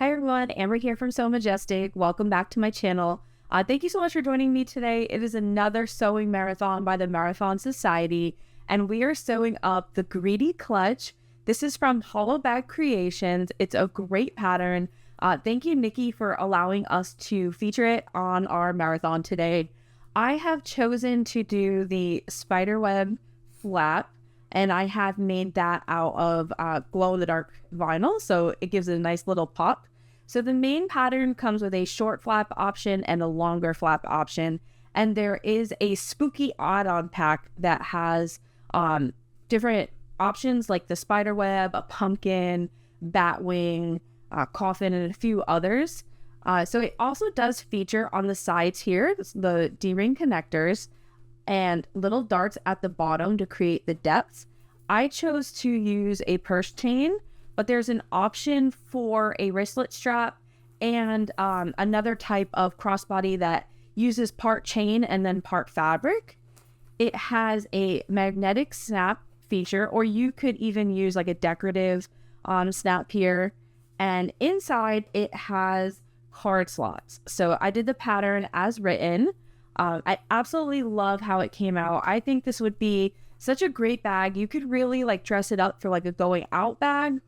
Hi everyone, Amber here from Sew Majestic. Welcome back to my channel. Thank you so much for joining me today. It is another sewing marathon by the Marathon Sewciety, and we are sewing up the Greedy Clutch. This is from Hollow Bag Creations. It's a great pattern. Thank you, Nikki, for allowing us to feature it on our marathon today. I have chosen to do the spiderweb flap, and I have made that out of glow-in-the-dark vinyl, so it gives it a nice little pop. So the main pattern comes with a short flap option and a longer flap option, and there is a spooky add-on pack that has different options like the spider web, a pumpkin, bat wing, coffin, and a few others. So it also does feature on the sides here the D-ring connectors and little darts at the bottom to create the depth. I chose to use a purse chain, but there's an option for a wristlet strap and another type of crossbody that uses part chain and then part fabric. It has a magnetic snap feature, or you could even use like a decorative snap here. And inside it has card slots. So I did the pattern as written. I absolutely love how it came out. I think this would be such a great bag. You could really like dress it up for like a going out bag,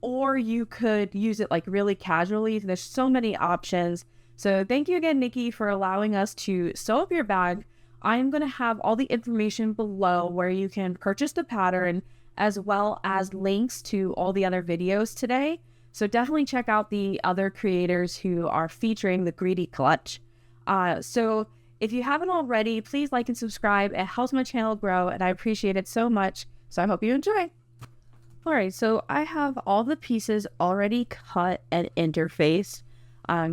or you could use it like really casually. There's so many options. So thank you again, Nikki, for allowing us to sew up your bag. I'm going to have all the information below where you can purchase the pattern, as well as links to all the other videos today. So definitely check out the other creators who are featuring the Greedy Clutch. So if you haven't already, please like and subscribe. It helps my channel grow, and I appreciate it so much. So I hope you enjoy. All right, so I have all the pieces already cut and interfaced.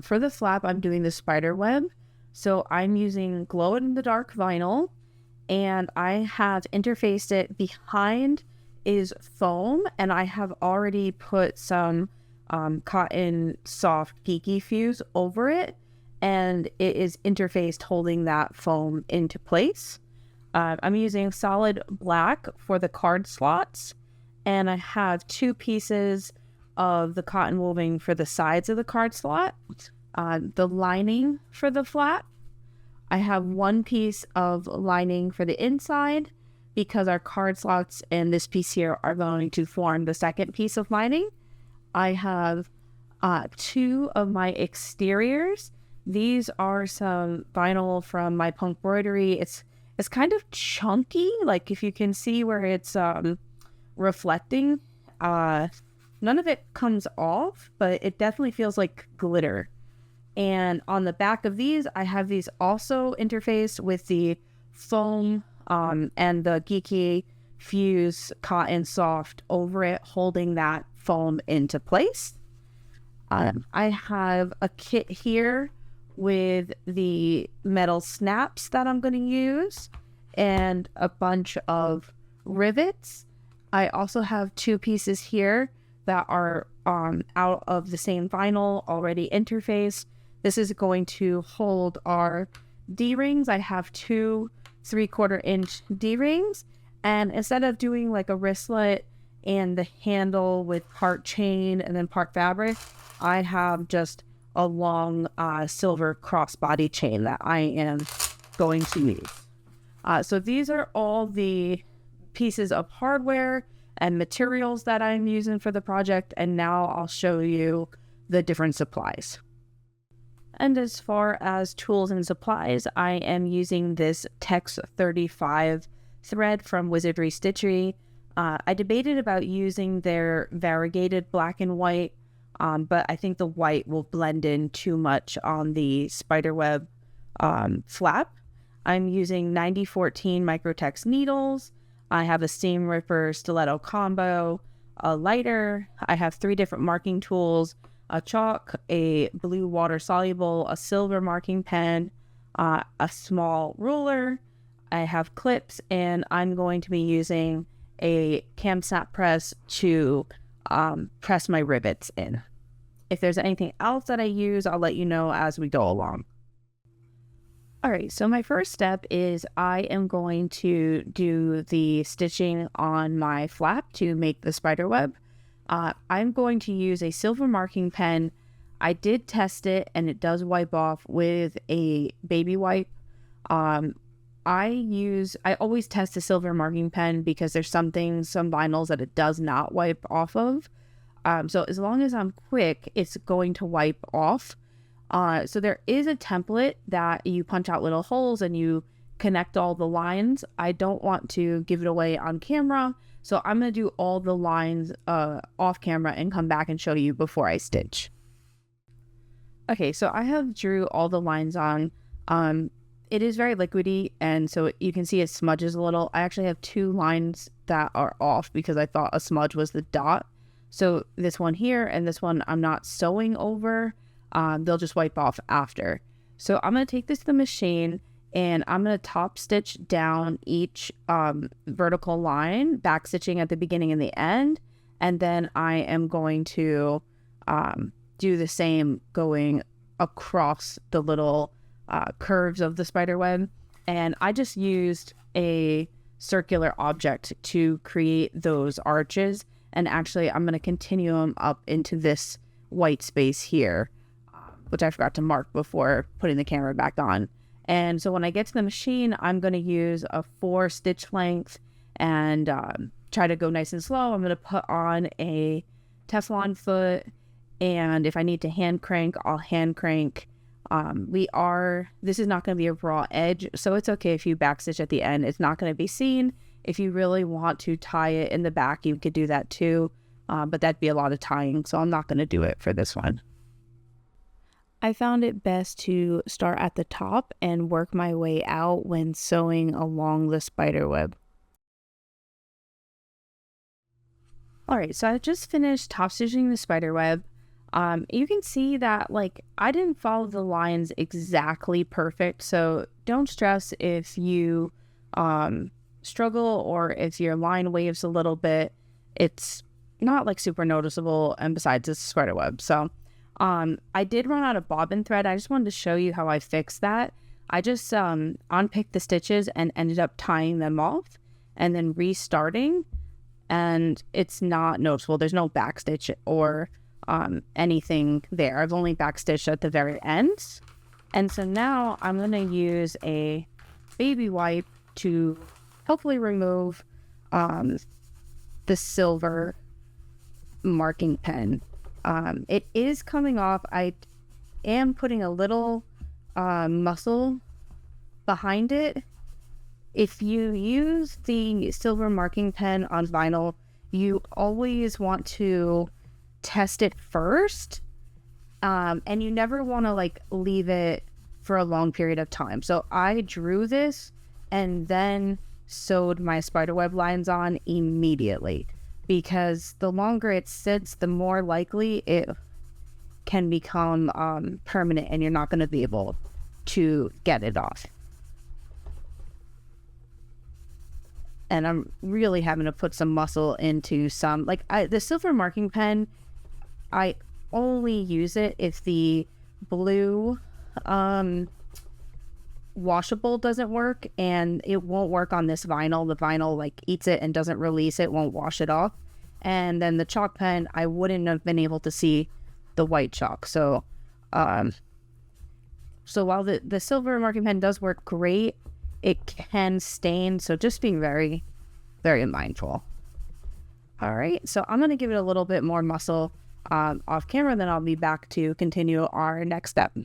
For the flap, I'm doing the spider web. So I'm using glow-in-the-dark vinyl, and I have interfaced it. Behind is foam, and I have already put some cotton soft geeky fuse over it, and it is interfaced holding that foam into place. I'm using solid black for the card slots, and I have two pieces of the cotton woven for the sides of the card slot. The lining for the flap, I have one piece of lining for the inside because our card slots and this piece here are going to form the second piece of lining. I have two of my exteriors. These are some vinyl from my punk embroidery. It's kind of chunky, like if you can see where it's reflecting. None of it comes off, but it definitely feels like glitter. And on the back of these, I have these also interfaced with the foam and the geeky fuse cotton soft over it, holding that foam into place. I have a kit here with the metal snaps that I'm going to use and a bunch of rivets. I also have two pieces here that are out of the same vinyl already interfaced. This is going to hold our D-rings. I have two 3/4 inch D-rings, and instead of doing like a wristlet and the handle with part chain and then part fabric, I have just a long silver crossbody chain that I am going to use. So these are all the pieces of hardware and materials that I'm using for the project, and now I'll show you the different supplies. And as far as tools and supplies, I am using this Tex 35 thread from Wizardry Stitchery. I debated about using their variegated black and white, but I think the white will blend in too much on the spiderweb flap. I'm using 9014 Microtex needles. I have a seam ripper stiletto combo, a lighter. I have 3 different marking tools, a chalk, a blue water soluble, a silver marking pen, a small ruler. I have clips, and I'm going to be using a cam snap press to press my rivets in. If there's anything else that I use, I'll let you know as we go along. All right, so my first step is I am going to do the stitching on my flap to make the spider web. I'm going to use a silver marking pen I did test it and it does wipe off with a baby wipe. I always test a silver marking pen because there's some vinyls that it does not wipe off of. So as long as I'm quick, it's going to wipe off. So there is a template that you punch out little holes and you connect all the lines. I don't want to give it away on camera, so I'm going to do all the lines off camera and come back and show you before I stitch. Okay, so I have drew all the lines on. It is very liquidy, and so you can see it smudges a little. I actually have 2 lines that are off because I thought a smudge was the dot. So this one here and this one I'm not sewing over. They'll just wipe off after. So I'm going to take this to the machine and I'm going to top stitch down each vertical line, back stitching at the beginning and the end. And then I am going to do the same going across the little curves of the spider web. And I just used a circular object to create those arches. And actually, I'm going to continue them up into this white space here, which I forgot to mark before putting the camera back on. And so when I get to the machine, I'm going to use a 4 stitch length and try to go nice and slow. I'm going to put on a Teflon foot, and if I need to hand crank, I'll hand crank. This is not going to be a raw edge, so it's okay if you backstitch at the end. It's not going to be seen. If you really want to tie it in the back, you could do that too, but that'd be a lot of tying, so I'm not going to do it for this one. I found it best to start at the top and work my way out when sewing along the spider web. Alright, so I just finished top stitching the spider web. You can see that I didn't follow the lines exactly perfect, so don't stress if you struggle or if your line waves a little bit. It's not super noticeable, and besides, it's a spider web. So I did run out of bobbin thread. I just wanted to show you how I fixed that. I just unpicked the stitches and ended up tying them off and then restarting, and it's not noticeable. There's no backstitch or anything there. I've only backstitched at the very ends. And so now I'm going to use a baby wipe to hopefully remove the silver marking pen. It is coming off. I am putting a little muscle behind it. If you use the silver marking pen on vinyl, you always want to test it first, and you never want to leave it for a long period of time. So I drew this and then sewed my spiderweb lines on immediately, because the longer it sits, the more likely it can become permanent, and you're not going to be able to get it off. And I'm really having to put some muscle into some, the silver marking pen, I only use it if the blue washable doesn't work, and it won't work on this vinyl. The vinyl eats it and doesn't release it, won't wash it off. And then the chalk pen, I wouldn't have been able to see the white chalk. So while the silver marking pen does work great, it can stain, so just being very, very mindful. All right, so I'm going to give it a little bit more muscle off camera, then I'll be back to continue our next step.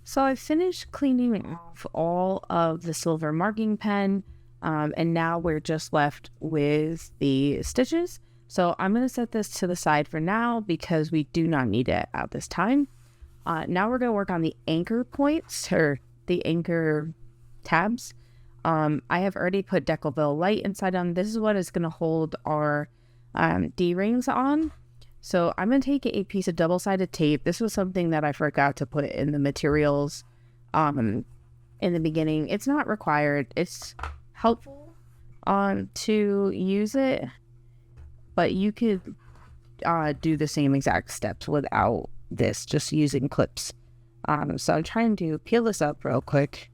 So I finished cleaning off all of the silver marking pen, and now we're just left with the stitches. So I'm going to set this to the side for now because we do not need it at this time. Now we're going to work on the anchor points, or the anchor tabs. I have already put Decoville Light inside on. This is what is going to hold our D-rings on. So I'm going to take a piece of double-sided tape. This was something that I forgot to put in the materials in the beginning. It's not required. It's helpful to use it, but you could do the same exact steps without this, just using clips. So I'm trying to peel this up real quick,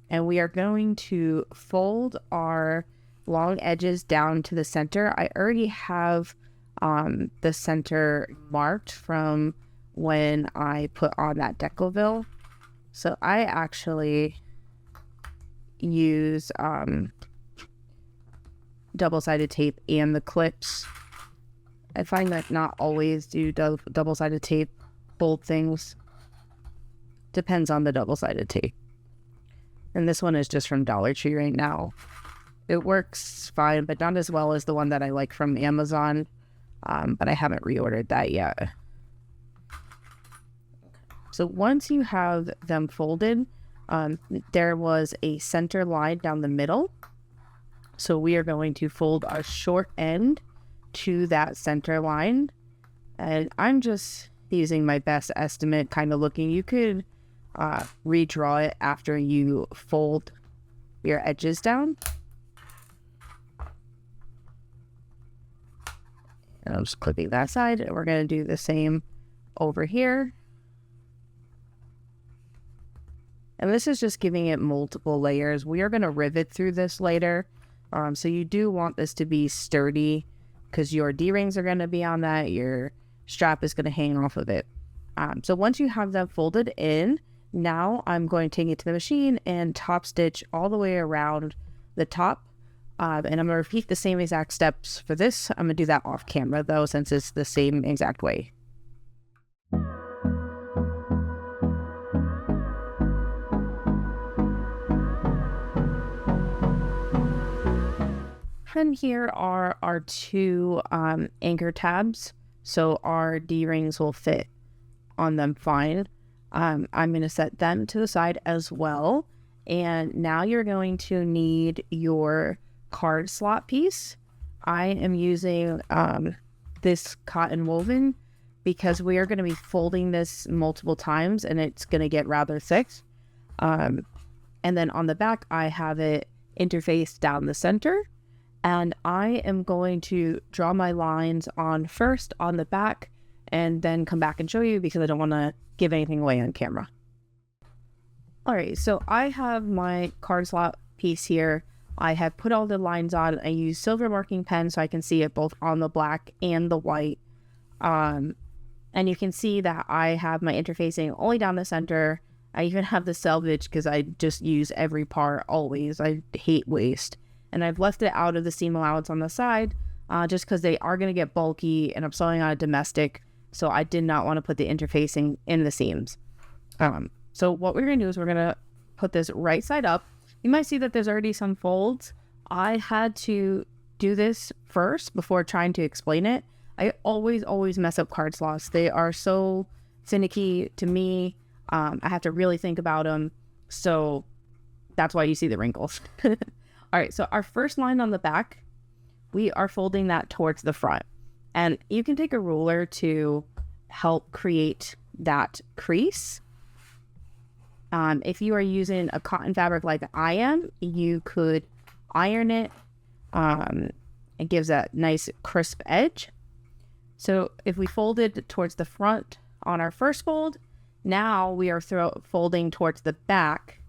and we are going to fold our long edges down to the center. I already have the center marked from when I put on that Decoville. So I actually use double-sided tape and the clips. I find that not always do double-sided tape hold things. Depends on the double-sided tape. And this one is just from Dollar Tree right now. It works fine, but not as well as the one that I like from Amazon. But I haven't reordered that yet. So once you have them folded, there was a center line down the middle. So we are going to fold our short end to that center line. And I'm just using my best estimate kind of looking. You could redraw it after you fold your edges down. And I'm just clipping that side. And we're going to do the same over here. And this is just giving it multiple layers. We are going to rivet through this later. So you do want this to be sturdy because your D-rings are going to be on that. Your strap is going to hang off of it. So once you have that folded in, now I'm going to take it to the machine and top stitch all the way around the top. And I'm going to repeat the same exact steps for this. I'm going to do that off camera though, since it's the same exact way. And here are our two anchor tabs, so our D-rings will fit on them fine. I'm going to set them to the side as well. And now you're going to need your card slot piece. I am using this cotton woven because we are going to be folding this multiple times and it's going to get rather thick. And then on the back, I have it interfaced down the center. And I am going to draw my lines on first on the back and then come back and show you because I don't want to give anything away on camera. All right, so I have my card slot piece here. I have put all the lines on. I use silver marking pen so I can see it both on the black and the white. And you can see that I have my interfacing only down the center. I even have the selvage because I just use every part always. I hate waste. And I've left it out of the seam allowance on the side just because they are going to get bulky and I'm sewing on a domestic. So I did not want to put the interfacing in the seams. So what we're going to do is we're going to put this right side up. You might see that there's already some folds. I had to do this first before trying to explain it. I always mess up card slots. They are so finicky to me. I have to really think about them. So that's why you see the wrinkles. All right, so our first line on the back, we are folding that towards the front. And you can take a ruler to help create that crease. If you are using a cotton fabric like I am, you could iron it. It gives that nice crisp edge. So if we folded towards the front on our first fold, now we are folding towards the back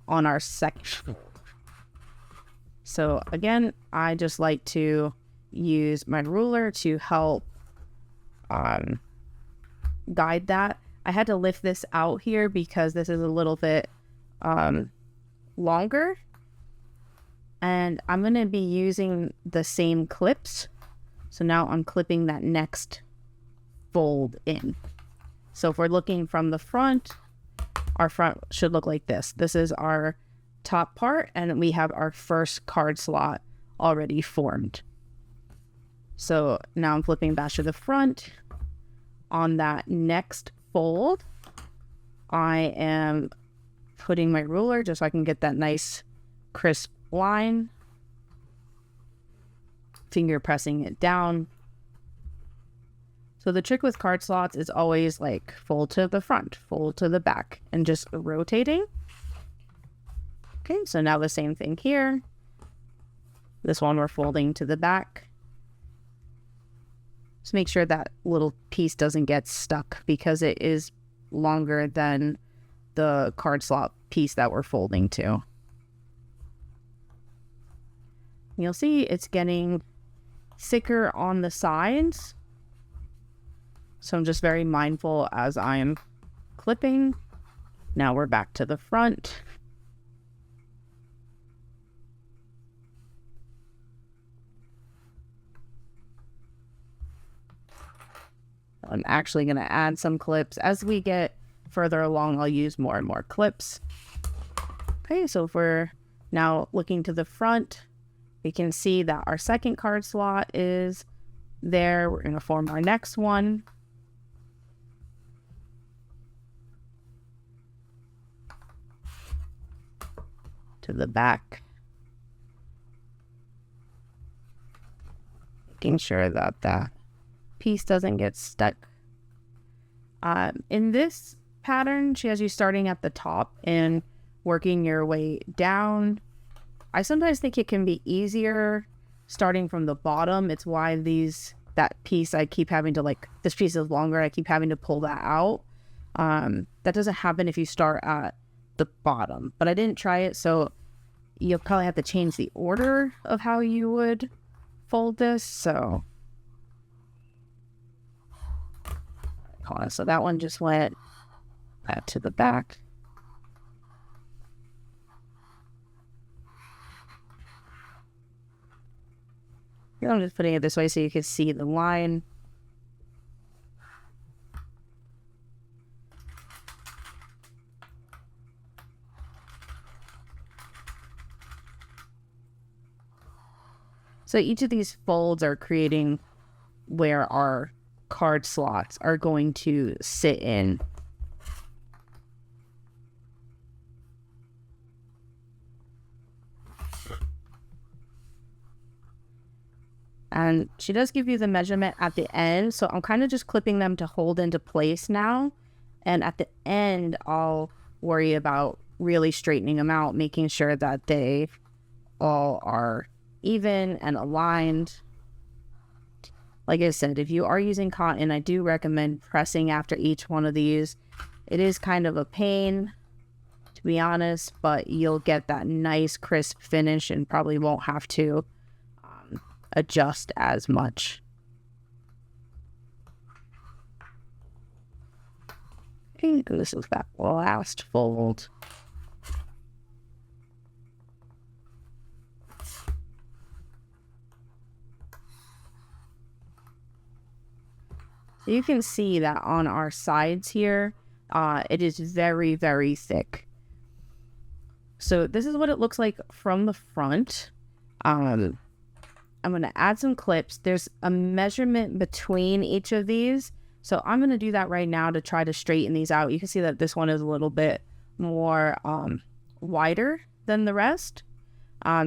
on our second fold. So again, I just like to use my ruler to help guide that. I had to lift this out here because this is a little bit longer. And I'm going to be using the same clips. So now I'm clipping that next fold in. So if we're looking from the front, our front should look like this. This is our top part and we have our first card slot already formed. So now I'm flipping back to the front. On that next fold, I am putting my ruler just so I can get that nice crisp line, finger pressing it down. So the trick with card slots is always like fold to the front, fold to the back, and just rotating. Okay, so now the same thing here. This one we're folding to the back. Just make sure that little piece doesn't get stuck because it is longer than the card slot piece that we're folding to. You'll see it's getting thicker on the sides. So I'm just very mindful as I'm clipping. Now we're back to the front. I'm actually going to add some clips. As we get further along, I'll use more and more clips. Okay, so if we're now looking to the front, we can see that our second card slot is there. We're going to form our next one. To the back. Making sure that that piece doesn't get stuck. In this pattern, she has you starting at the top and working your way down. I sometimes think it can be easier starting from the bottom. It's why that piece I keep having to, like, this piece is longer, I keep having to pull that out. That doesn't happen if you start at the bottom, but I didn't try it, so you'll probably have to change the order of how you would fold this. So that one just went back to the back. I'm just putting it this way so you can see the line. So each of these folds are creating where our card slots are going to sit in. And she does give you the measurement at the end, so I'm kind of just clipping them to hold into place now. And at the end, I'll worry about really straightening them out, making sure that they all are even and aligned. Like I said, if you are using cotton, I do recommend pressing after each one of these. It is kind of a pain, to be honest, but you'll get that nice crisp finish and probably won't have to adjust as much. Okay, this is that last fold. You can see that on our sides here, it is very, very thick. So this is what it looks like from the front. I'm going to add some clips. There's a measurement between each of these. So I'm going to do that right now to try to straighten these out. You can see that this one is a little bit more wider than the rest.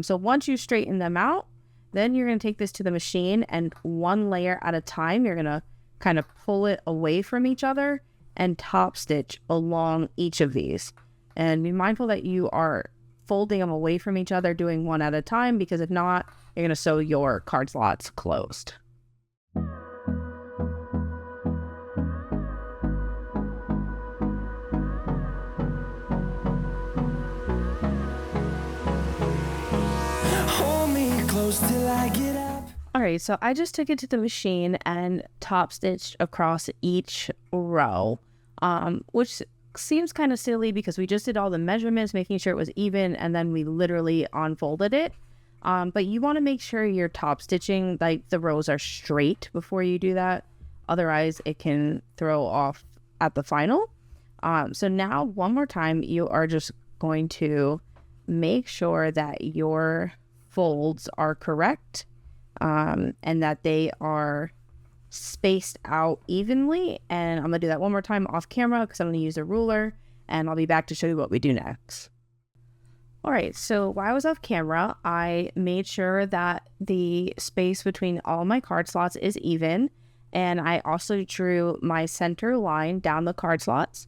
So once you straighten them out, then you're going to take this to the machine, and one layer at a time, you're going to kind of pull it away from each other and top stitch along each of these. And be mindful that you are folding them away from each other, doing one at a time, because if not, you're going to sew your card slots closed. Hold me close till I get up. Alright, so I just took it to the machine and top stitched across each row, which seems kind of silly because we just did all the measurements, making sure it was even, and then we literally unfolded it. But you want to make sure you're top stitching, like the rows are straight before you do that. Otherwise, it can throw off at the final. So now, one more time, you are just going to make sure that your folds are correct, and that they are spaced out evenly. And I'm going to do that one more time off camera because I'm going to use a ruler, and I'll be back to show you what we do next. Alright, so while I was off camera, I made sure that the space between all my card slots is even, and I also drew my center line down the card slots.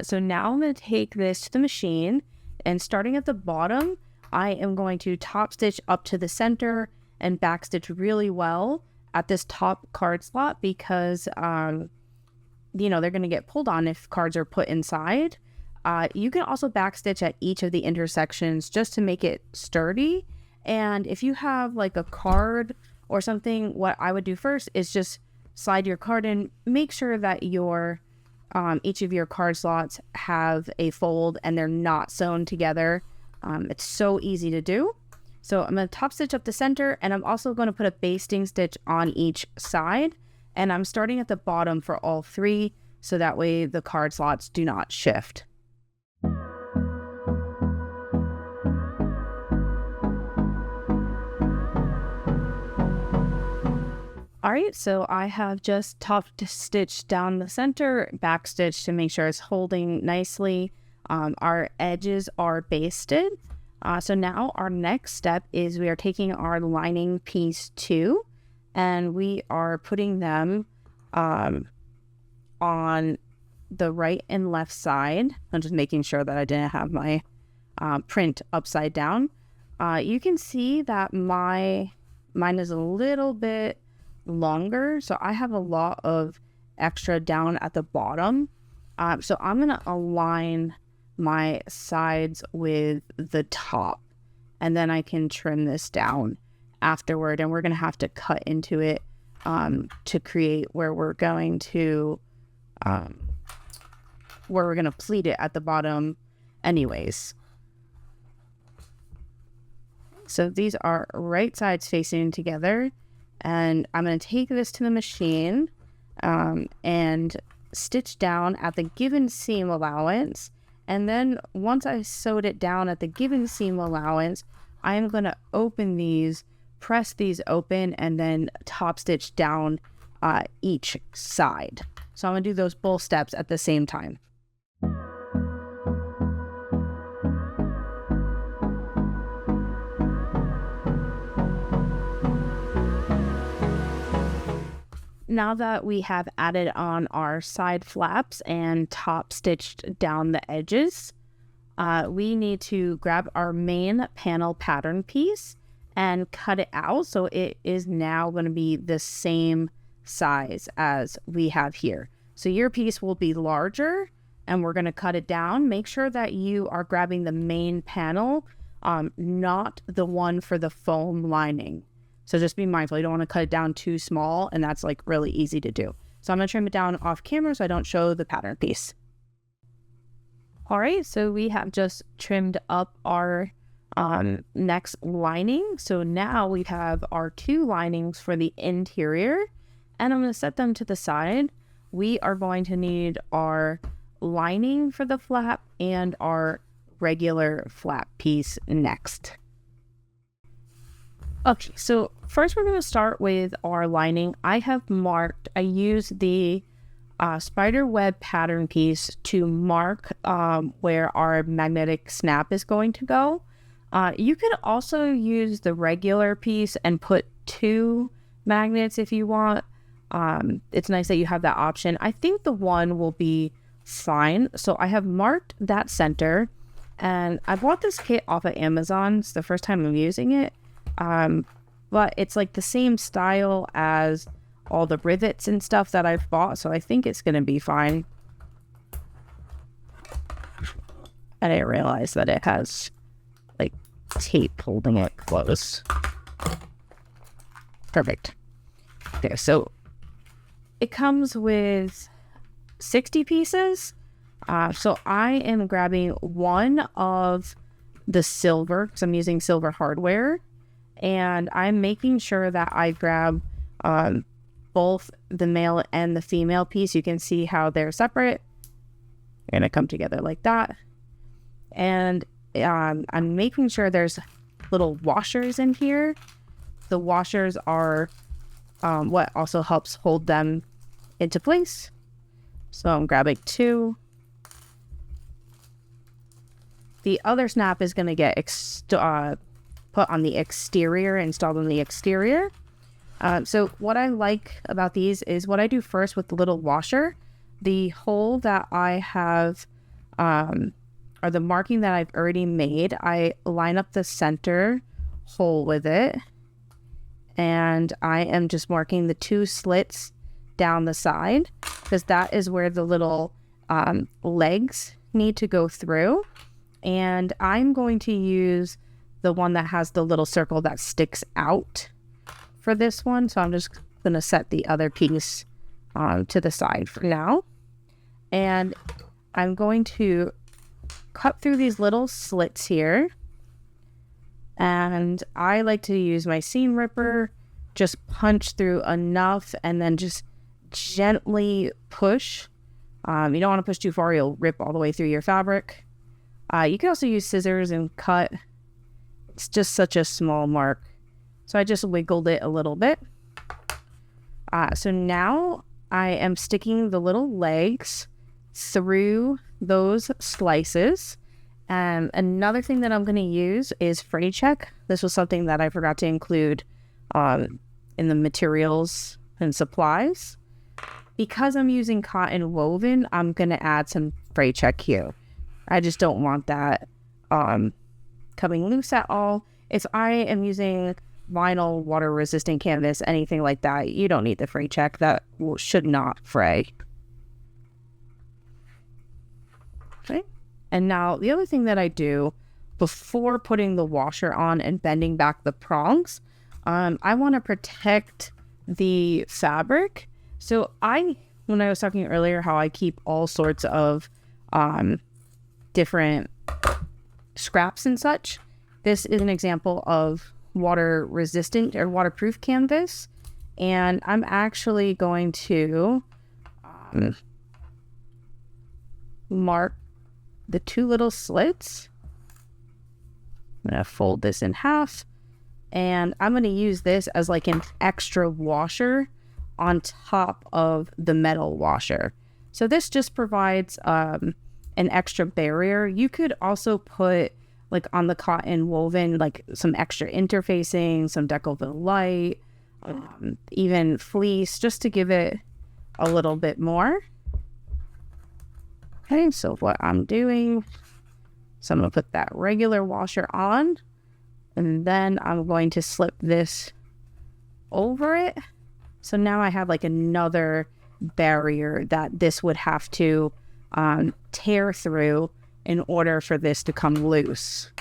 So now I'm going to take this to the machine, and starting at the bottom, I am going to top stitch up to the center and back stitch really well at this top card slot because, they're going to get pulled on if cards are put inside. You can also backstitch at each of the intersections just to make it sturdy. And if you have like a card or something, what I would do first is just slide your card in, make sure that your each of your card slots have a fold and they're not sewn together. It's so easy to do. So I'm going to top stitch up the center, and I'm also going to put a basting stitch on each side, and I'm starting at the bottom for all three, so that way the card slots do not shift. All right, so I have just top stitched down the center, back stitch to make sure it's holding nicely. Our edges are basted. So now our next step is we are taking our lining piece 2 and we are putting them on the right and left side. I'm just making sure that I didn't have my print upside down. You can see that mine is a little bit longer, so I have a lot of extra down at the bottom. So I'm going to align my sides with the top, and then I can trim this down afterward, and we're going to have to cut into it to create where we're going to pleat it at the bottom anyways. So these are right sides facing together, and I'm going to take this to the machine and stitch down at the given seam allowance. And then once I sewed it down at the given seam allowance, I am going to open these, press these open, and then top stitch down each side. So I'm going to do those both steps at the same time. Now that we have added on our side flaps and top stitched down the edges, we need to grab our main panel pattern piece and cut it out so it is now going to be the same size as we have here. So your piece will be larger and we're going to cut it down. Make sure that you are grabbing the main panel, not the one for the foam lining. So just be mindful, you don't want to cut it down too small, and that's like really easy to do. So I'm going to trim it down off camera so I don't show the pattern piece. All right, so we have just trimmed up our next lining. So now we have our 2 linings for the interior, and I'm going to set them to the side. We are going to need our lining for the flap and our regular flap piece next. Okay, so first we're going to start with our lining. I used the spider web pattern piece to mark where our magnetic snap is going to go. You could also use the regular piece and put 2 magnets if you want. It's nice that you have that option. I think the one will be fine. So I have marked that center, and I bought this kit off of Amazon. It's the first time I'm using it. But it's like the same style as all the rivets and stuff that I've bought, so I think it's going to be fine. I didn't realize that it has like tape holding it close. Perfect. Okay, so it comes with 60 pieces. So I am grabbing one of the silver, because I'm using silver hardware. And I'm making sure that I grab both the male and the female piece. You can see how they're separate. They're going to come together like that. And I'm making sure there's little washers in here. The washers are what also helps hold them into place. So I'm grabbing 2. The other snap is going to get put on the exterior, installed on the exterior. So what I like about these is what I do first with the little washer. The hole that I have, or the marking that I've already made, I line up the center hole with it. And I am just marking the 2 slits down the side, because that is where the little legs need to go through. And I'm going to use the one that has the little circle that sticks out for this one. So I'm just going to set the other piece to the side for now. And I'm going to cut through these little slits here. And I like to use my seam ripper, just punch through enough and then just gently push. You don't want to push too far, you'll rip all the way through your fabric. You can also use scissors and cut. It's just such a small mark. So I just wiggled it a little bit. So now I am sticking the little legs through those slices. And another thing that I'm going to use is fray check. This was something that I forgot to include in the materials and supplies. Because I'm using cotton woven, I'm going to add some fray check here. I just don't want that coming loose at all. If I am using vinyl water resistant canvas, anything like that, you don't need the fray check. That should not fray. Okay. And now the other thing that I do before putting the washer on and bending back the prongs, I want to protect the fabric. So when I was talking earlier how I keep all sorts of different scraps and such, this is an example of water resistant or waterproof canvas. And I'm actually going to mark the two little slits. I'm going to fold this in half, and I'm going to use this as like an extra washer on top of the metal washer. So this just provides an extra barrier. You could also put like on the cotton woven, like some extra interfacing, some Decoville light, even fleece, just to give it a little bit more. Okay, so what I'm doing, so I'm going to put that regular washer on, and then I'm going to slip this over it. So now I have like another barrier that this would have to tear through in order for this to come loose.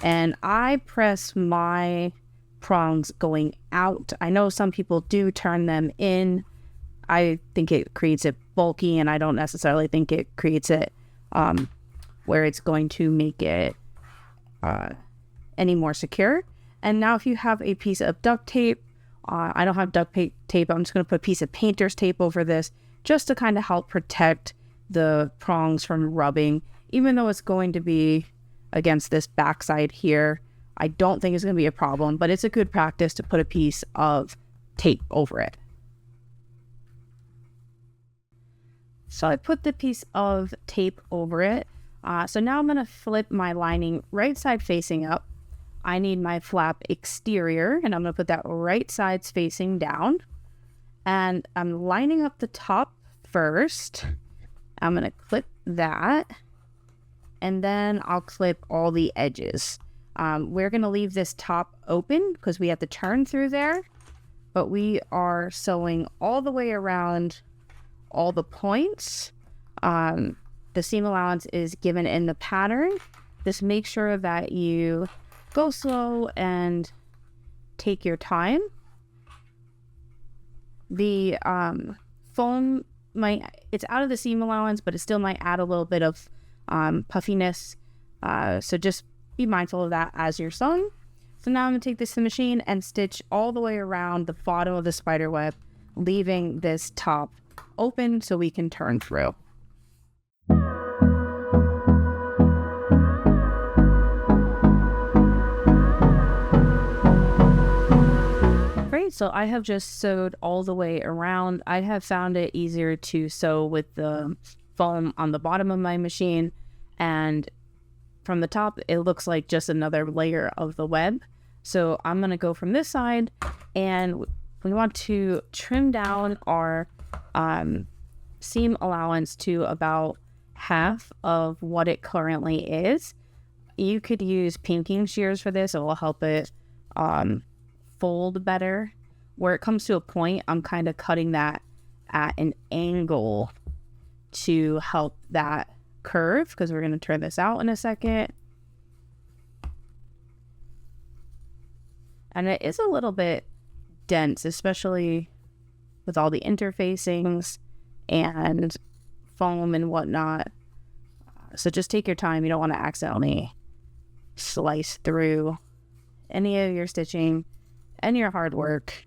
And I press my prongs going out. I know some people do turn them in. I think it creates it bulky, and I don't necessarily think it creates it where it's going to make it any more secure. And now if you have a piece of duct tape, I don't have duct tape, I'm just going to put a piece of painter's tape over this just to kind of help protect the prongs from rubbing. Even though it's going to be against this backside here, I don't think it's going to be a problem, but it's a good practice to put a piece of tape over it. So I put the piece of tape over it. So now I'm going to flip my lining right side facing up. I need my flap exterior, and I'm going to put that right side's facing down. And I'm lining up the top first. I'm going to clip that, and then I'll clip all the edges. We're going to leave this top open because we have to turn through there, but we are sewing all the way around all the points. The seam allowance is given in the pattern. Just make sure that you go slow and take your time. The foam it's out of the seam allowance, but it still might add a little bit of puffiness. So just be mindful of that as you're sewing. So now I'm going to take this to the machine and stitch all the way around the bottom of the spider web, leaving this top open so we can turn through. Great, so I have just sewed all the way around. I have found it easier to sew with the foam on the bottom of my machine, and from the top it looks like just another layer of the web. So I'm going to go from this side, and we want to trim down our seam allowance to about half of what it currently is. You could use pinking shears for this. It will help it fold better. Where it comes to a point, I'm kind of cutting that at an angle to help that curve, because we're going to turn this out in a second. And it is a little bit dense, especially with all the interfacings and foam and whatnot. So just take your time. You don't want to accidentally slice through any of your stitching and your hard work.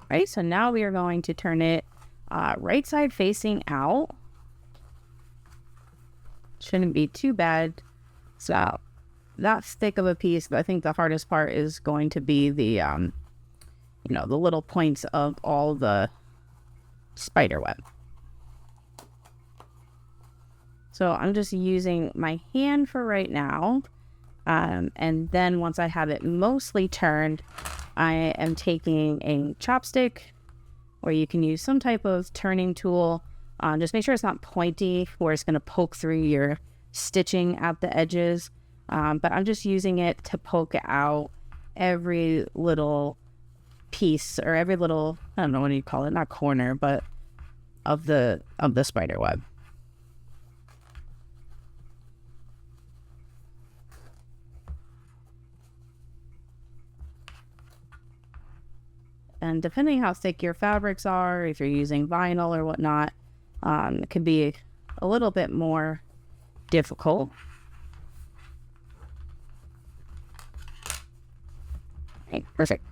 Right, so now we are going to turn it right side facing out. Shouldn't be too bad. So that thick of a piece, but I think the hardest part is going to be the the little points of all the spider web. So I'm just using my hand for right now, and then once I have it mostly turned, I am taking a chopstick, or you can use some type of turning tool. Just make sure it's not pointy where it's going to poke through your stitching at the edges. But I'm just using it to poke out every little piece, or every little, I don't know what do you call it, not corner, but of the spider web. And depending how thick your fabrics are, if you're using vinyl or whatnot, it can be a little bit more difficult. Okay, perfect.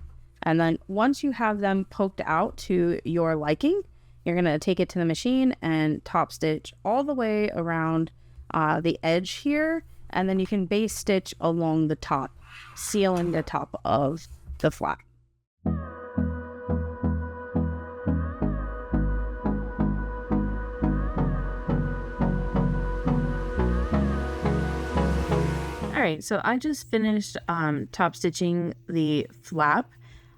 And then once you have them poked out to your liking, you're going to take it to the machine and top stitch all the way around the edge here. And then you can base stitch along the top, sealing the top of the flap. Alright, so I just finished top stitching the flap.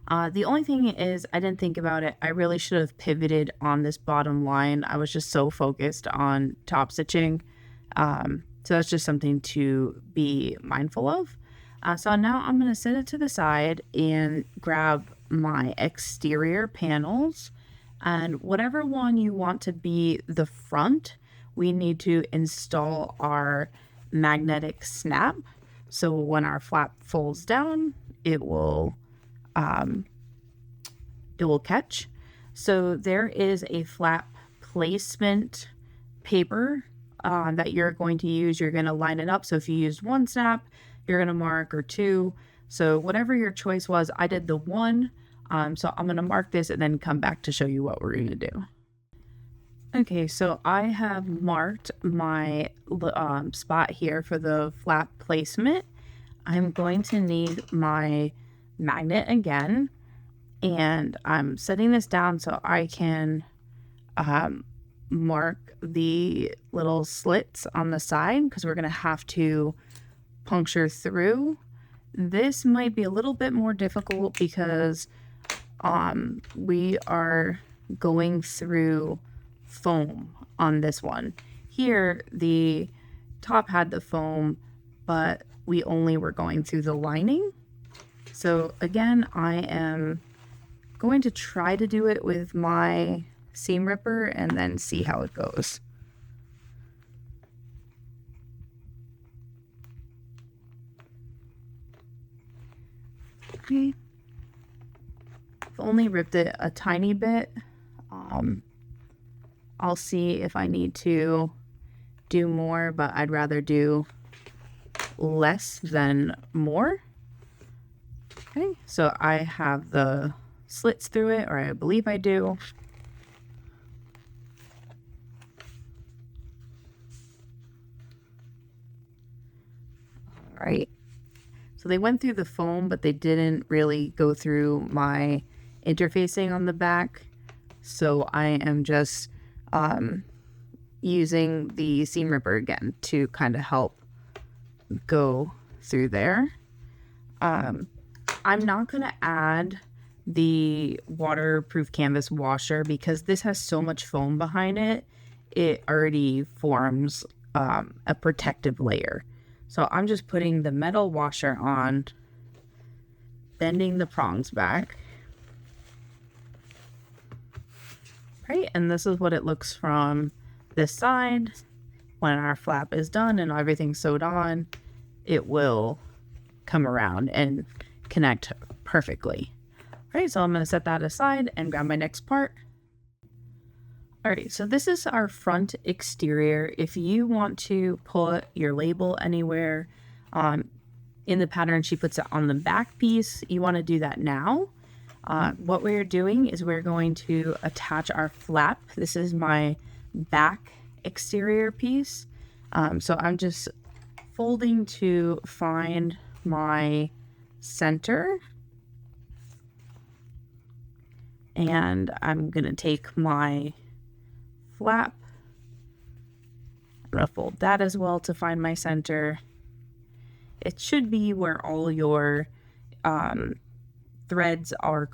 The only thing is, I didn't think about it. I really should have pivoted on this bottom line. I was just so focused on top stitching. So that's just something to be mindful of. So now I'm going to set it to the side and grab my exterior panels. And whatever one you want to be the front, we need to install our magnetic snap. So when our flap folds down, it will catch. So there is a flap placement paper that you're going to use. You're going to line it up. So if you used one snap, you're going to mark, or two. So whatever your choice was, I did the one. So I'm going to mark this and then come back to show you what we're going to do. Okay, so I have marked my spot here for the flap placement. I'm going to need my magnet again, and I'm setting this down so I can mark the little slits on the side, because we're going to have to puncture through. This might be a little bit more difficult because we are going through foam on this one. Here the top had the foam, but we only were going through the lining. So again, I am going to try to do it with my seam ripper and then see how it goes. Okay, I've only ripped it a tiny bit. I'll see if I need to do more, but I'd rather do less than more. Okay, so I have the slits through it, or I believe I do. All right, so they went through the foam, but they didn't really go through my interfacing on the back. So I am just using the seam ripper again to kind of help go through there. I'm not going to add the waterproof canvas washer because this has so much foam behind it. It already forms a protective layer. So I'm just putting the metal washer on, bending the prongs back. Right, and this is what it looks from this side. when our flap is done and everything's sewed on, it will come around and connect perfectly. All right, so I'm going to set that aside and grab my next part. All right, so this is our front exterior. If you want to put your label anywhere in the pattern, she puts it on the back piece. You want to do that now. What we're doing is we're going to attach our flap. This is my back exterior piece. So I'm just folding to find my center. And I'm going to take my flap. I'm going to fold that as well to find my center. It should be where all your threads are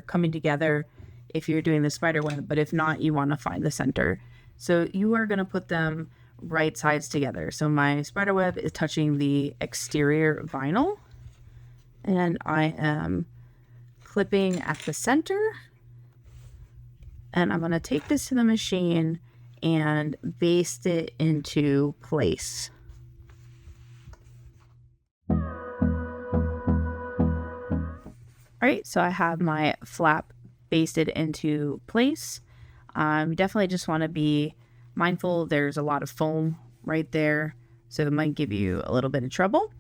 coming together if you're doing the spider web, but if not, you want to find the center. So you are going to put them right sides together. So my spider web is touching the exterior vinyl, and I am clipping at the center. And I'm going to take this to the machine and baste it into place. All right, so I have my flap basted into place. Definitely just want to be mindful. There's a lot of foam right there, so it might give you a little bit of trouble.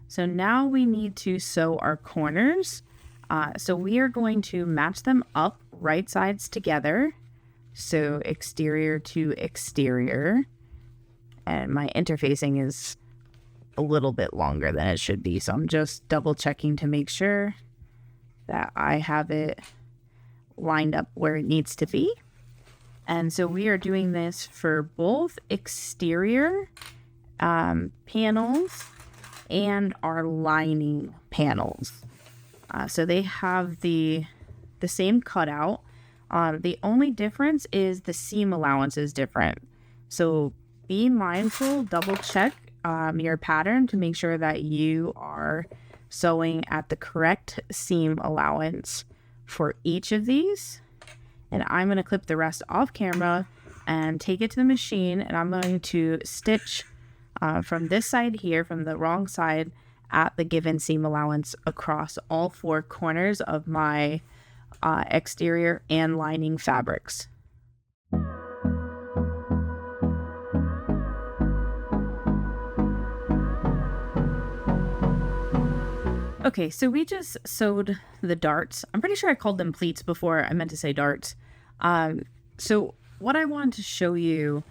So now we need to sew our corners. So we are going to match them up right sides together. So exterior to exterior. And my interfacing is a little bit longer than it should be. So I'm just double checking to make sure that I have it lined up where it needs to be. And so we are doing this for both exterior panels and our lining panels. So they have the same cutout. The only difference is the seam allowance is different. So be mindful, double check your pattern to make sure that you are sewing at the correct seam allowance for each of these. And I'm going to clip the rest off camera and take it to the machine, and I'm going to stitch from this side here, from the wrong side, at the given seam allowance across all four corners of my exterior and lining fabrics. Okay, so we just sewed the darts. I'm pretty sure I called them pleats before. I meant to say darts. So what I wanted to show you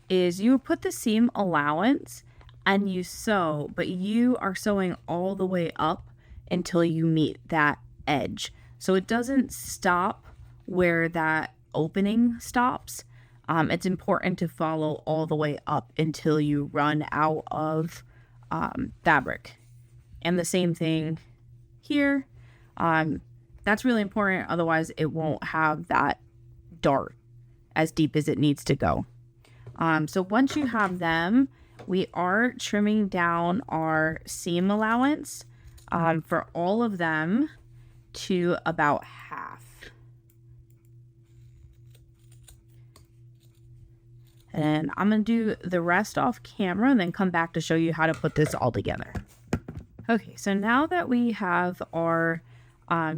is you put the seam allowance and you sew, but you are sewing all the way up until you meet that edge. So it doesn't stop where that opening stops. It's important to follow all the way up until you run out of fabric. And the same thing here. That's really important. Otherwise, it won't have that dart as deep as it needs to go. So once you have them, we are trimming down our seam allowance for all of them to about half. And I'm going to do the rest off camera and then come back to show you how to put this all together. Okay, so now that we have our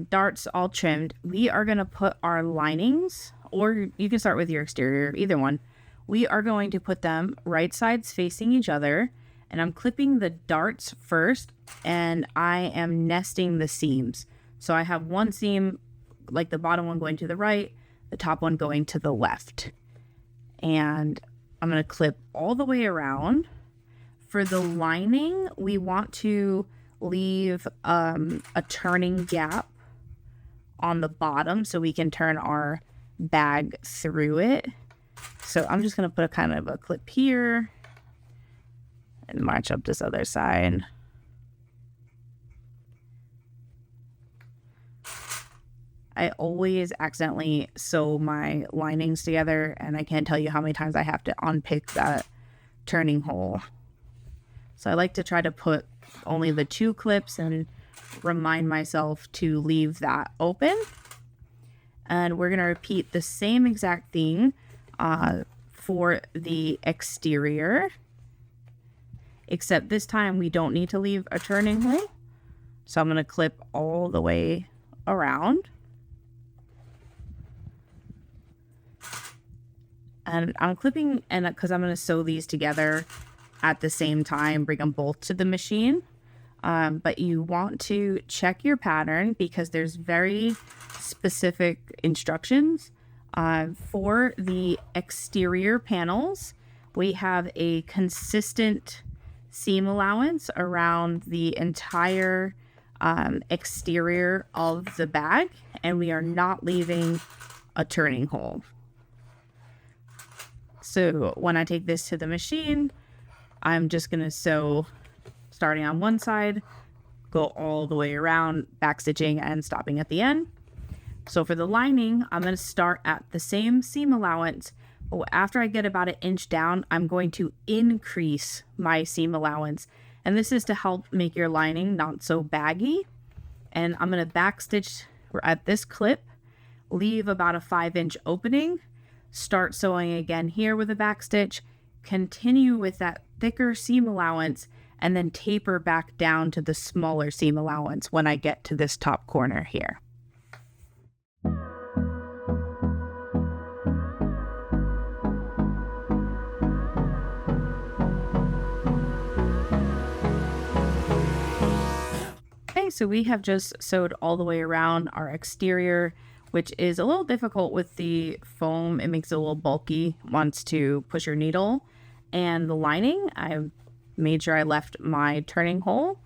darts all trimmed, we are going to put our linings, or you can start with your exterior, either one. We are going to put them right sides facing each other, and I'm clipping the darts first, and I am nesting the seams. So I have one seam, like the bottom one going to the right, the top one going to the left. And I'm going to clip all the way around. For the lining, we want to leave a turning gap on the bottom so we can turn our bag through it. So I'm just going to put a kind of a clip here and march up this other side. I always accidentally sew my linings together, and I can't tell you how many times I have to unpick that turning hole. So I like to try to put only the 2 clips and remind myself to leave that open. And we're going to repeat the same exact thing for the exterior, except this time we don't need to leave a turning hole. So I'm going to clip all the way around. And I'm clipping, and because I'm going to sew these together at the same time, bring them both to the machine. But you want to check your pattern because there's very specific instructions. For the exterior panels, we have a consistent seam allowance around the entire exterior of the bag, and we are not leaving a turning hole. So when I take this to the machine, I'm just going to sew starting on one side, go all the way around, backstitching and stopping at the end. So for the lining, I'm going to start at the same seam allowance, but after I get about 1 inch down, I'm going to increase my seam allowance. And this is to help make your lining not so baggy. And I'm going to backstitch at this clip, leave about a 5-inch opening, start sewing again here with a backstitch, continue with that thicker seam allowance, and then taper back down to the smaller seam allowance when I get to this top corner here. Okay, so we have just sewed all the way around our exterior, which is a little difficult with the foam. It makes it a little bulky once to push your needle. And the lining, I made sure I left my turning hole.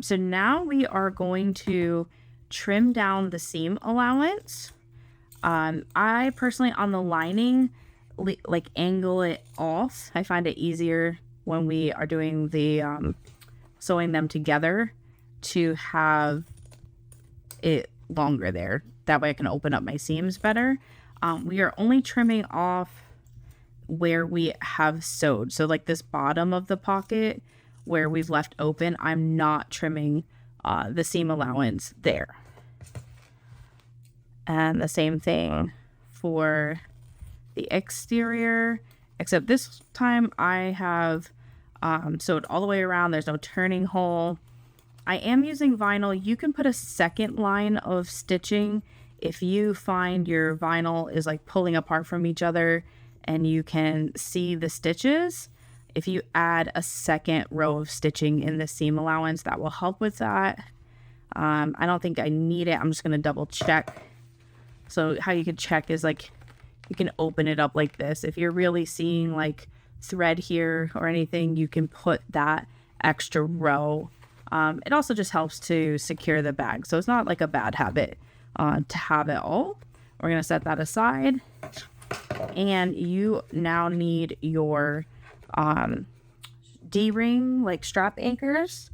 So now we are going to trim down the seam allowance. I personally, on the lining, like angle it off. I find it easier when we are doing the sewing them together to have it longer there. That way I can open up my seams better. We are only trimming off where we have sewed. So like this bottom of the pocket where we've left open, I'm not trimming the seam allowance there. And the same thing for the exterior, except this time I have sewed all the way around. There's no turning hole. I am using vinyl. You can put a second line of stitching if you find your vinyl is like pulling apart from each other and you can see the stitches. If you add a second row of stitching in the seam allowance, that will help with that. I don't think I need it. I'm just going to double check. So how you can check is like you can open it up like this. If you're really seeing like thread here or anything, you can put that extra row. It also just helps to secure the bag. So it's not like a bad habit to have it all. We're going to set that aside. And you now need your D-ring, like strap anchors.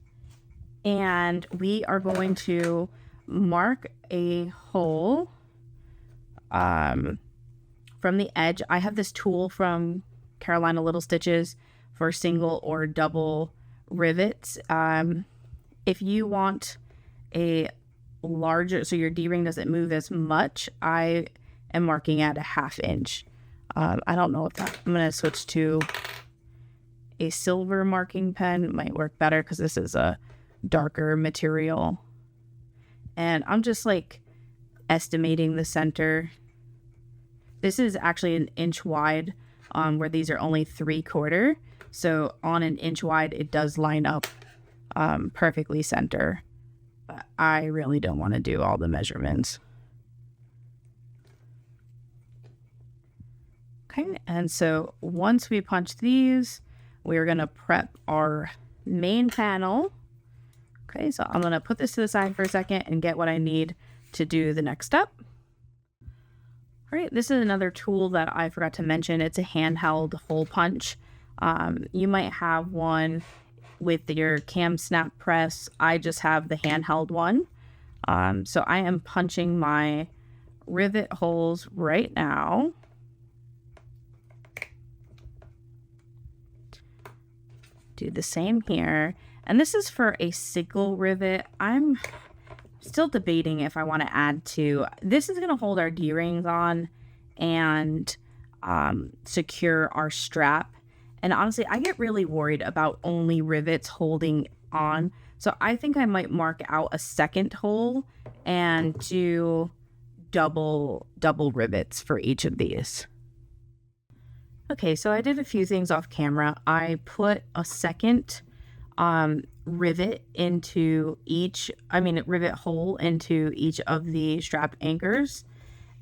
And we are going to mark a hole from the edge. I have this tool from Carolina Little Stitches for single or double rivets. If you want a larger, so your D-ring doesn't move as much, I am marking at a 1/2 inch. I don't know if that, I'm going to switch to a silver marking pen. It might work better because this is a darker material. And I'm just like estimating the center. This is actually 1 inch wide, where these are only 3/4. So on 1 inch wide, it does line up perfectly center. But I really don't want to do all the measurements. Okay, and so once we punch these, we're going to prep our main panel. Okay, so I'm going to put this to the side for a second and get what I need to do the next step. All right, this is another tool that I forgot to mention. It's a handheld hole punch. You might have one with your cam snap press. I just have the handheld one. So I am punching my rivet holes right now. Do the same here. And this is for a single rivet. I'm still debating if I want to add two. This is going to hold our D-rings on, and secure our strap. And honestly, I get really worried about only rivets holding on. So I think I might mark out a second hole and do double rivets for each of these. Okay, so I did a few things off camera. I put a second rivet hole into each of the strap anchors,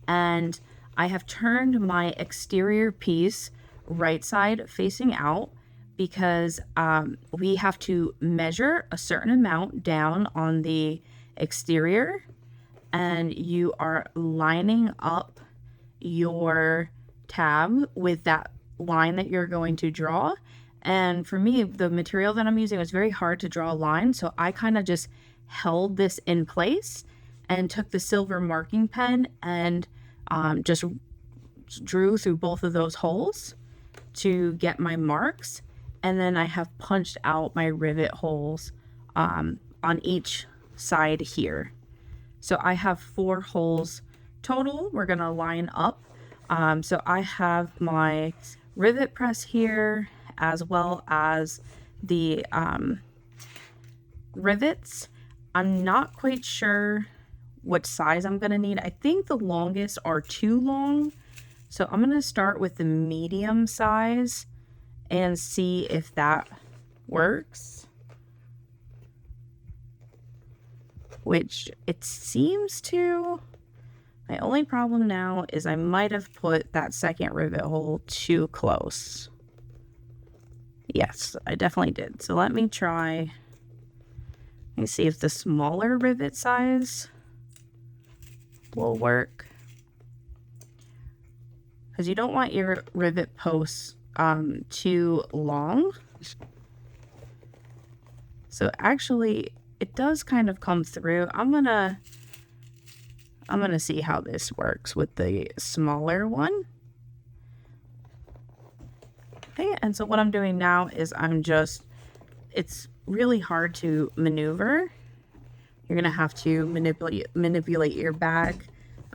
and I have turned my exterior piece right side facing out because we have to measure a certain amount down on the exterior, and you are lining up your tab with that line that you're going to draw. And for me, the material that I'm using was very hard to draw a line, so I kind of just held this in place and took the silver marking pen and just drew through both of those holes to get my marks. And then I have punched out my rivet holes on each side here. So I have 4 holes total. We're gonna line up. So I have my rivet press here, as well as the rivets. I'm not quite sure what size I'm gonna need. I think the longest are too long. So I'm gonna start with the medium size and see if that works. Which it seems to. My only problem now is I might have put that second rivet hole too close. Yes, I definitely did. So let me see if the smaller rivet size will work. Because you don't want your rivet posts too long. So actually, it does kind of come through. I'm gonna see how this works with the smaller one. Okay, and so what I'm doing now is it's really hard to maneuver. You're gonna have to manipulate your bag.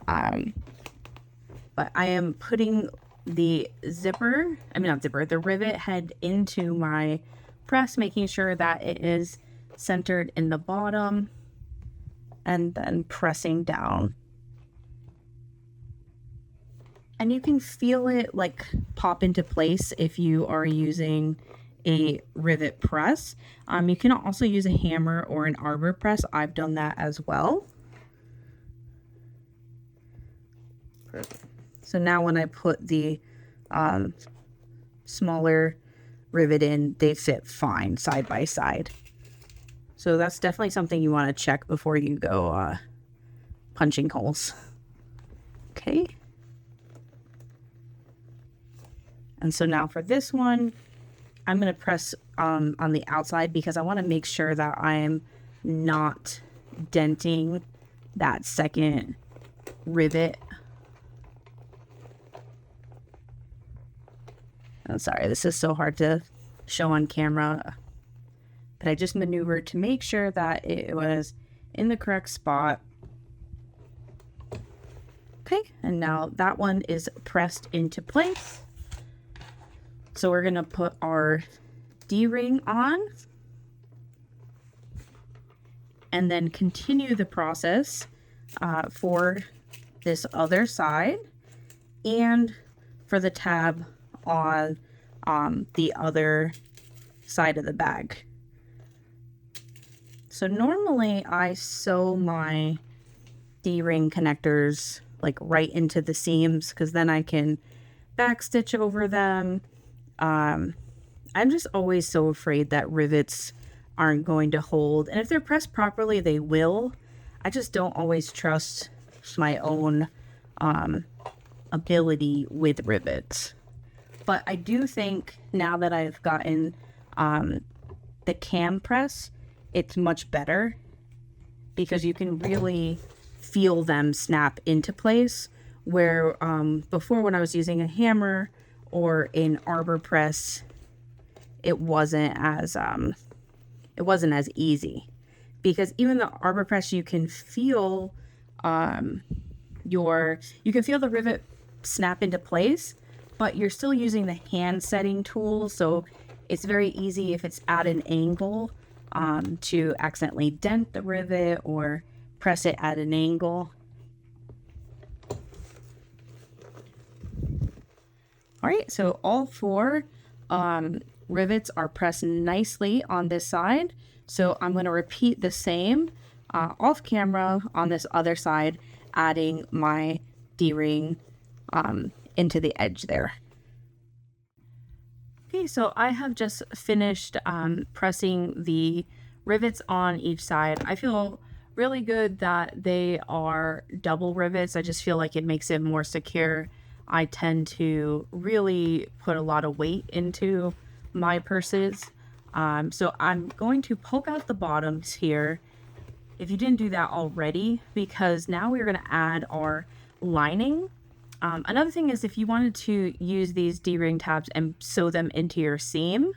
But I am putting the the rivet head into my press, making sure that it is centered in the bottom, and then pressing down. And you can feel it like pop into place if you are using a rivet press. You can also use a hammer or an arbor press. I've done that as well. So now when I put the smaller rivet in, they fit fine side by side. So that's definitely something you want to check before you go punching holes. Okay. And so now for this one, I'm going to press on the outside because I want to make sure that I'm not denting that second rivet. I'm sorry, this is so hard to show on camera, but I just maneuvered to make sure that it was in the correct spot. Okay, and now that one is pressed into place. So we're gonna put our D-ring on and then continue the process for this other side and for the tab on the other side of the bag. So normally I sew my D-ring connectors like right into the seams because then I can backstitch over them. I'm just always so afraid that rivets aren't going to hold, and if they're pressed properly they will. I just don't always trust my own ability with rivets. But I do think now that I've gotten the cam press, it's much better because you can really feel them snap into place, where before when I was using a hammer or an arbor press, it wasn't as easy, because even the arbor press you can feel the rivet snap into place, but you're still using the hand setting tool, so it's very easy if it's at an angle to accidentally dent the rivet or press it at an angle. All right, so all 4 rivets are pressed nicely on this side. So I'm going to repeat the same off camera on this other side, adding my D-ring into the edge there. Okay, so I have just finished pressing the rivets on each side. I feel really good that they are double rivets. I just feel like it makes it more secure. I tend to really put a lot of weight into my purses. So I'm going to poke out the bottoms here, if you didn't do that already, because now we're going to add our lining. Another thing is, if you wanted to use these D-ring tabs and sew them into your seam,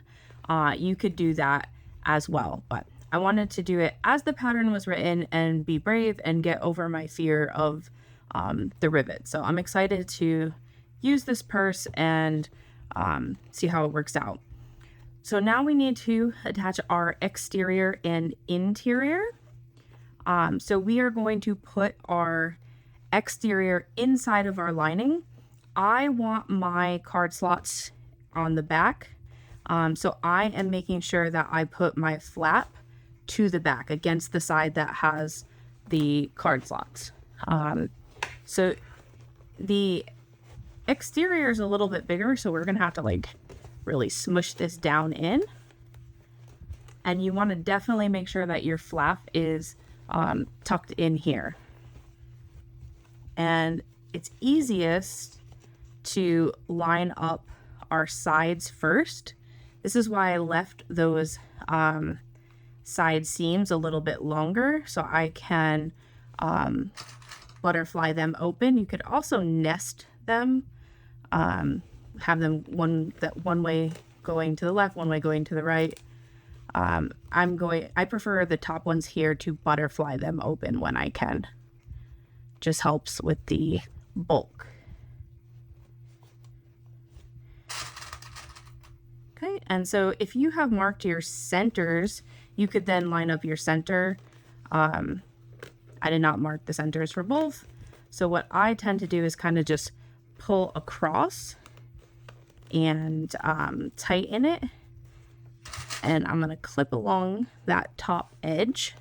you could do that as well. But I wanted to do it as the pattern was written and be brave and get over my fear of the rivet. So I'm excited to use this purse and see how it works out. So now we need to attach our exterior and interior. So we are going to put our exterior inside of our lining. I want my card slots on the back. So I am making sure that I put my flap to the back against the side that has the card slots. So the exterior is a little bit bigger, so we're gonna have to like really smush this down in. And you want to definitely make sure that your flap is tucked in here. And it's easiest to line up our sides first. This is why I left those side seams a little bit longer, so I can butterfly them open. You could also nest them, have them one way going to the left, one way going to the right. I prefer the top ones here to butterfly them open when I can. Just helps with the bulk. Okay, and so if you have marked your centers, you could then line up your center. I did not mark the centers for both. So what I tend to do is kind of just pull across and tighten it. And I'm going to clip along that top edge.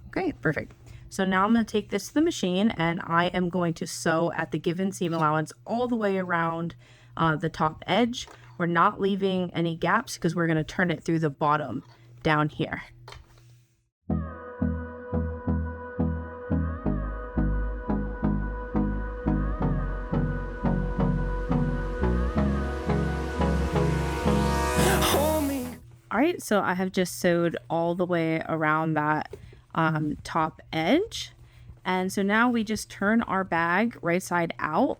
Okay, perfect. So now I'm going to take this to the machine and I am going to sew at the given seam allowance all the way around the top edge. We're not leaving any gaps because we're going to turn it through the bottom down here. All right, so I have just sewed all the way around that top edge. And so now we just turn our bag right side out.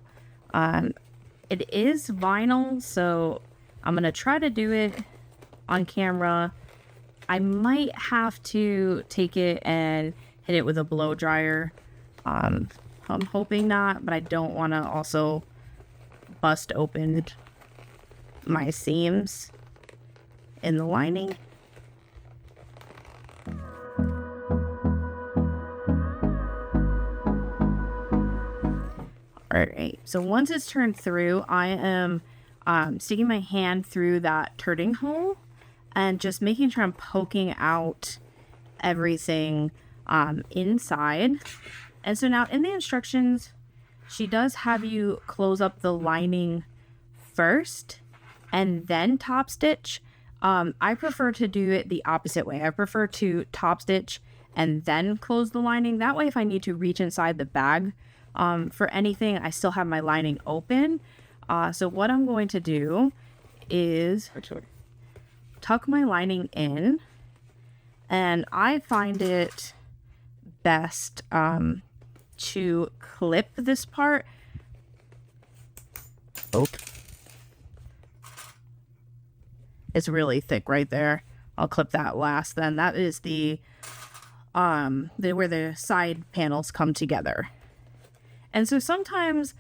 It is vinyl, so I'm going to try to do it on camera. I might have to take it and hit it with a blow dryer. I'm hoping not, but I don't want to also bust open my seams in the lining. All right, so once it's turned through, I am sticking my hand through that turning hole and just making sure I'm poking out everything inside. And so now in the instructions, she does have you close up the lining first and then top stitch. I prefer to do it the opposite way. I prefer to top stitch and then close the lining. That way, if I need to reach inside the bag for anything, I still have my lining open. So what I'm going to do is tuck my lining in, and I find it best to clip this part. It's really thick right there. I'll clip that last then. That is the where the side panels come together. And so sometimes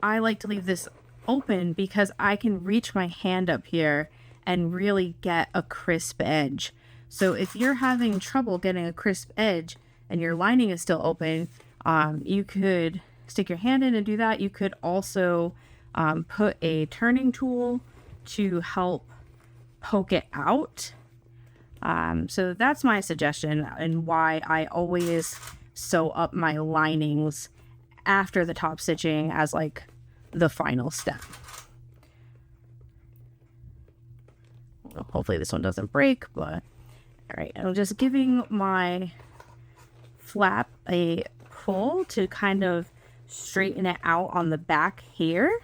I like to leave this open because I can reach my hand up here and really get a crisp edge. So if you're having trouble getting a crisp edge and your lining is still open, you could stick your hand in and do that. You could also put a turning tool to help poke it out. So that's my suggestion and why I always sew up my linings after the top stitching as like the final step. Well, hopefully this one doesn't break, but all right, I'm just giving my flap a pull to kind of straighten it out on the back here.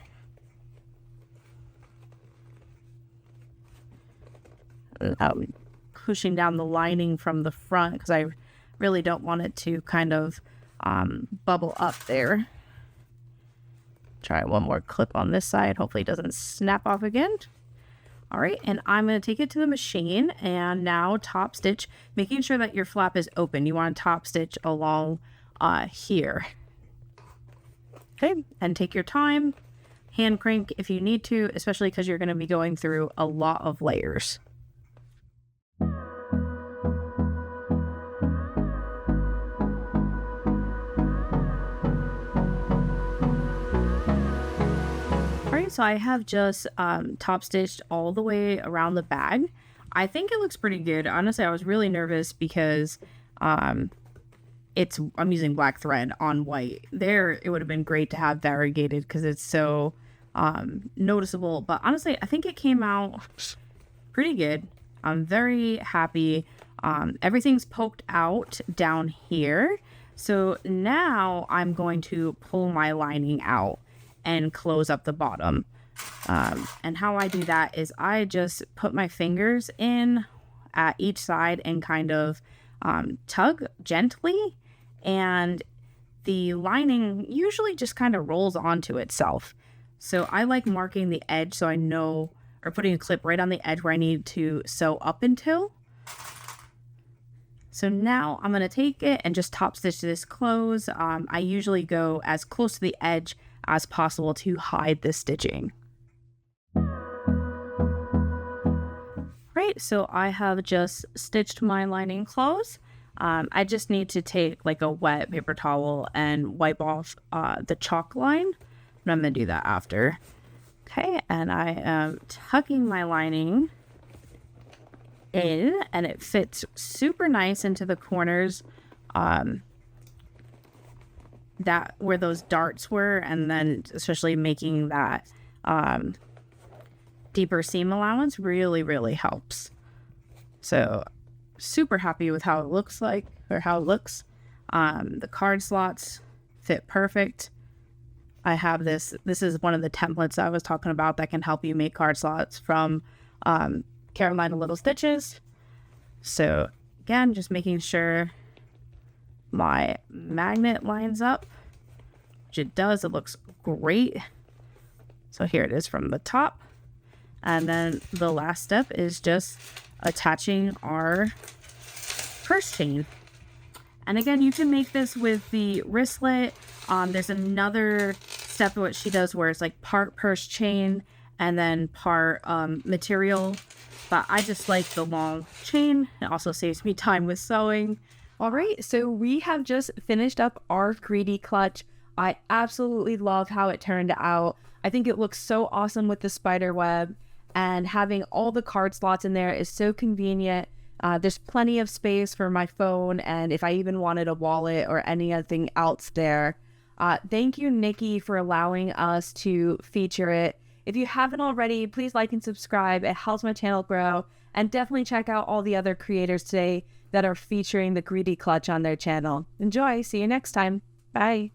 I'm pushing down the lining from the front because I really don't want it to kind of bubble up there. Try one more clip on this side. Hopefully it doesn't snap off again. All right, and I'm going to take it to the machine and now top stitch, making sure that your flap is open. You want to top stitch along here. Okay, and take your time. Hand crank if you need to, especially because you're going to be going through a lot of layers. So I have just top stitched all the way around the bag. I think it looks pretty good. Honestly, I was really nervous because I'm using black thread on white. There, it would have been great to have variegated because it's so noticeable. But honestly, I think it came out pretty good. I'm very happy. Everything's poked out down here. So now I'm going to pull my lining out and close up the bottom. And how I do that is I just put my fingers in at each side and kind of tug gently, and the lining usually just kind of rolls onto itself. So I like marking the edge so I know, or putting a clip right on the edge where I need to sew up until. So now I'm going to take it and just top stitch this close. I usually go as close to the edge as possible to hide the stitching. Right, so I have just stitched my lining close. I just need to take like a wet paper towel and wipe off the chalk line, but I'm going to do that after. Okay, and I am tucking my lining in, and it fits super nice into the corners that where those darts were, and then especially making that deeper seam allowance really helps. So super happy with how it looks like, or how it looks. The card slots fit perfect. I have this is one of the templates I was talking about that can help you make card slots from Carolina Little Stitches. So again, just making sure my magnet lines up, which it does. It looks great. So here it is from the top, and then the last step is just attaching our purse chain. And again, you can make this with the wristlet. There's another step of what she does where it's like part purse chain and then part material, but I just like the long chain. It also saves me time with sewing. All right, so we have just finished up our greedy clutch. I absolutely love how it turned out. I think it looks so awesome with the spider web, and having all the card slots in there is so convenient. There's plenty of space for my phone, and if I even wanted a wallet or anything else there. Thank you, Nikki, for allowing us to feature it. If you haven't already, please like and subscribe. It helps my channel grow. And definitely check out all the other creators today that are featuring the greedy clutch on their channel. Enjoy. See you next time. Bye.